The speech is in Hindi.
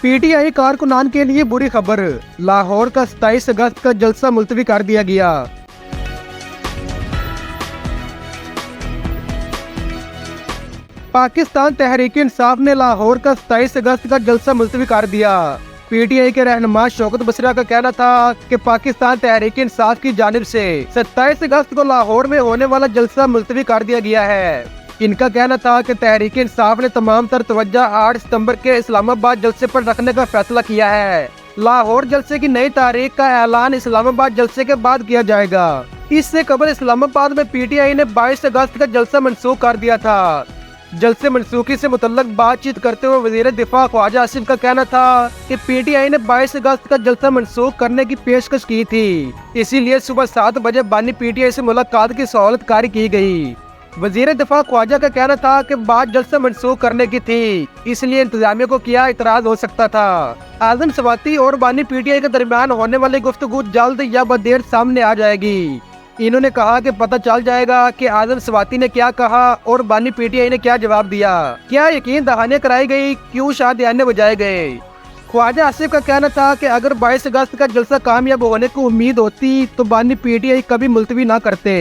पीटीआई कारकुनान के लिए बुरी खबर, लाहौर का 27 अगस्त का जलसा मुलतवी कर दिया गया। पाकिस्तान तहरीक इंसाफ ने लाहौर का 27 अगस्त का जलसा मुलतवी कर दिया। पीटीआई के रहनुमा शौकत बसरा का कहना था कि पाकिस्तान तहरीक इंसाफ की जानिब से 27 अगस्त को लाहौर में होने वाला जलसा मुलतवी कर दिया गया है। इनका कहना था कि तहरीक इंसाफ ने तमाम तर तवज्जो 8 सितंबर के इस्लामाबाद जलसे पर रखने का फैसला किया है। लाहौर जलसे की नई तारीख का ऐलान इस्लामाबाद जलसे के बाद किया जाएगा। इससे कबल इस्लामाबाद में पीटीआई ने 22 अगस्त का जलसा मनसूख कर दिया था। जलसे मनसूखी से मुतल्लक बातचीत करते हुए वजीर दिफा ख्वाजा आसिफ का कहना था कि पीटीआई ने 22 अगस्त का जलसा मनसूख करने की पेशकश की थी, इसीलिए सुबह 7 बजे बानी पीटीआई से मुलाकात की सहूलत कारी की गई। वजीर दिफा ख्वाजा का कहना था कि बात जलसा मनसूख करने की थी, इसलिए इंतजामिया को क्या इतराज हो सकता था। आजम सवाती और बानी पीटीआई के दरमियान होने वाली गुफ्तगू जल्द या बदेर सामने आ जाएगी। इन्होंने कहा कि पता चल जाएगा कि आजम सवाती ने क्या कहा और बानी पीटीआई ने क्या जवाब दिया। क्या यकीन दहानियां कराई गई, क्यों शादियाने बजाए गए। ख्वाजा आसिफ का कहना था कि अगर 22 अगस्त का जलसा कामयाब होने की उम्मीद होती तो बानी पीटीआई कभी मुलतवी ना करते।